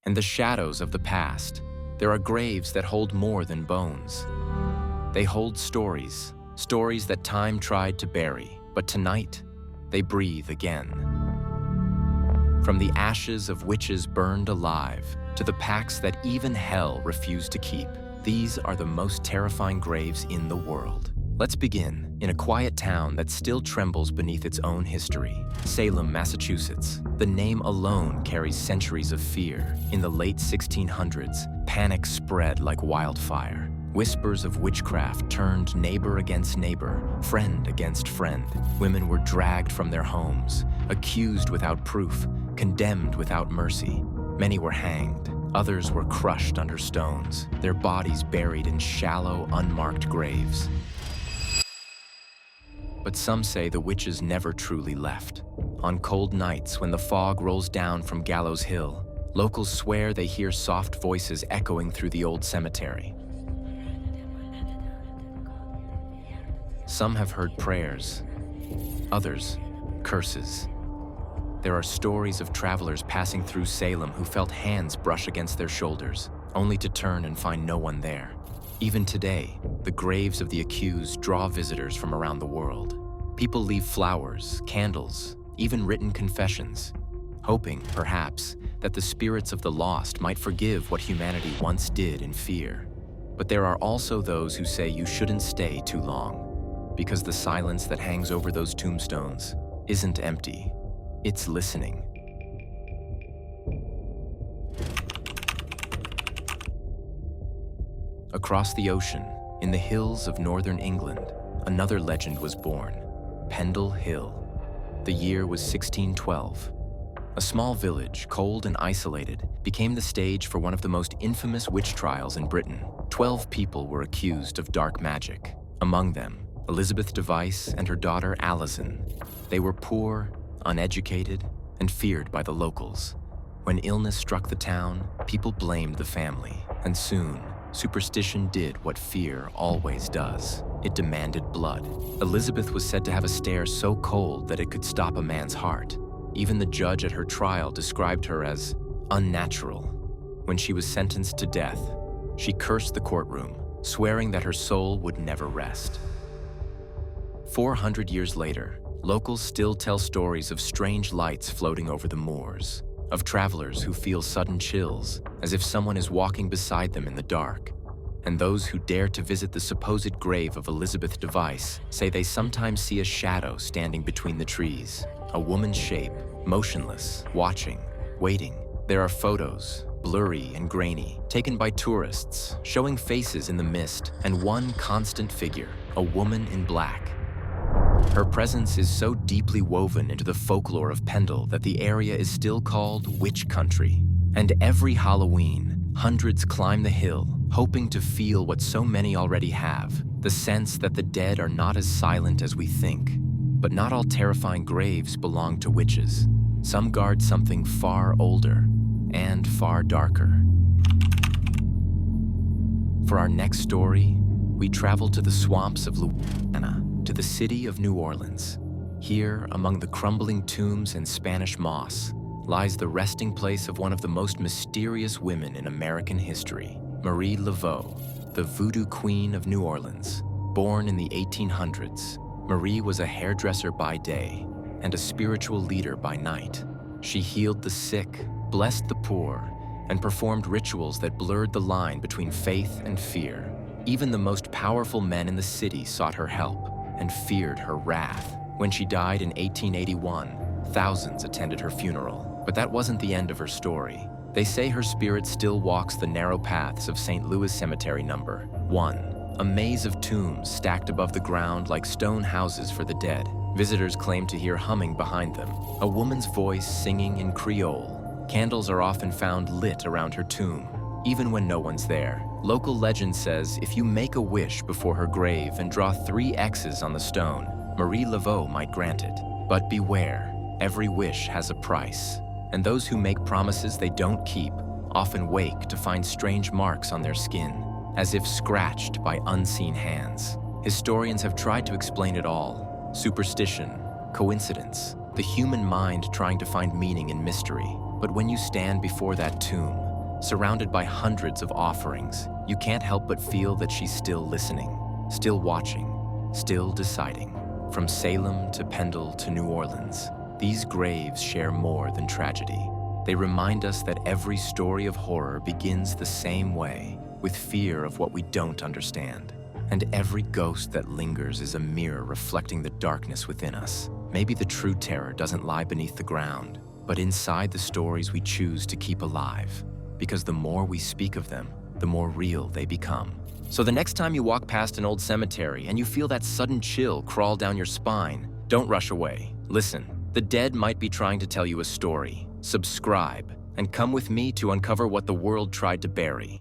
and the shadows of the past, there are graves that hold more than bones. They hold stories, stories that time tried to bury, but tonight, they breathe again. From the ashes of witches burned alive to the packs that even hell refused to keep, these are the most terrifying graves in the world. Let's begin in a quiet town that still trembles beneath its own history, Salem, Massachusetts. The name alone carries centuries of fear. In the late 1600s, panic spread like wildfire. Whispers of witchcraft turned neighbor against neighbor, friend against friend. Women were dragged from their homes, accused without proof, condemned without mercy. Many were hanged. Others were crushed under stones, their bodies buried in shallow, unmarked graves. But some say the witches never truly left. On cold nights when the fog rolls down from Gallows Hill, locals swear they hear soft voices echoing through the old cemetery. Some have heard prayers, others, curses. There are stories of travelers passing through Salem who felt hands brush against their shoulders, only to turn and find no one there. Even today, the graves of the accused draw visitors from around the world. People leave flowers, candles, even written confessions, hoping, perhaps, that the spirits of the lost might forgive what humanity once did in fear. But there are also those who say you shouldn't stay too long, because the silence that hangs over those tombstones isn't empty. It's listening. Across the ocean, in the hills of northern England, another legend was born, Pendle Hill. The year was 1612. A small village, cold and isolated, became the stage for one of the most infamous witch trials in Britain. 12 people were accused of dark magic. Among them, Elizabeth Device and her daughter Alison. They were poor, uneducated, and feared by the locals. When illness struck the town, people blamed the family, and soon, superstition did what fear always does. It demanded blood. Elizabeth was said to have a stare so cold that it could stop a man's heart. Even the judge at her trial described her as unnatural. When she was sentenced to death, she cursed the courtroom, swearing that her soul would never rest. 400 years later, locals still tell stories of strange lights floating over the moors, of travelers who feel sudden chills, as if someone is walking beside them in the dark. And those who dare to visit the supposed grave of Elizabeth Device say they sometimes see a shadow standing between the trees, a woman's shape, motionless, watching, waiting. There are photos, blurry and grainy, taken by tourists, showing faces in the mist, and one constant figure, a woman in black. Her presence is so deeply woven into the folklore of Pendle that the area is still called Witch Country. And every Halloween, hundreds climb the hill, hoping to feel what so many already have, the sense that the dead are not as silent as we think. But not all terrifying graves belong to witches. Some guard something far older and far darker. For our next story, we travel to the swamps of Louisiana, to the city of New Orleans. Here, among the crumbling tombs and Spanish moss, lies the resting place of one of the most mysterious women in American history, Marie Laveau, the voodoo queen of New Orleans. Born in the 1800s, Marie was a hairdresser by day and a spiritual leader by night. She healed the sick, blessed the poor, and performed rituals that blurred the line between faith and fear. Even the most powerful men in the city sought her help and feared her wrath. When she died in 1881, thousands attended her funeral. But that wasn't the end of her story. They say her spirit still walks the narrow paths of St. Louis Cemetery No. 1, a maze of tombs stacked above the ground like stone houses for the dead. Visitors claim to hear humming behind them, a woman's voice singing in Creole. Candles are often found lit around her tomb, even when no one's there. Local legend says if you make a wish before her grave and draw 3 X's on the stone, Marie Laveau might grant it. But beware, every wish has a price, and those who make promises they don't keep often wake to find strange marks on their skin, as if scratched by unseen hands. Historians have tried to explain it all: superstition, coincidence, the human mind trying to find meaning in mystery. But when you stand before that tomb, Surrounded by hundreds of offerings, you can't help but feel that she's still listening, still watching, still deciding. From Salem to Pendle to New Orleans, these graves share more than tragedy. They remind us that every story of horror begins the same way, with fear of what we don't understand. And every ghost that lingers is a mirror reflecting the darkness within us. Maybe the true terror doesn't lie beneath the ground, but inside the stories we choose to keep alive. Because the more we speak of them, the more real they become. So the next time you walk past an old cemetery and you feel that sudden chill crawl down your spine, don't rush away. Listen, the dead might be trying to tell you a story. Subscribe, and come with me to uncover what the world tried to bury.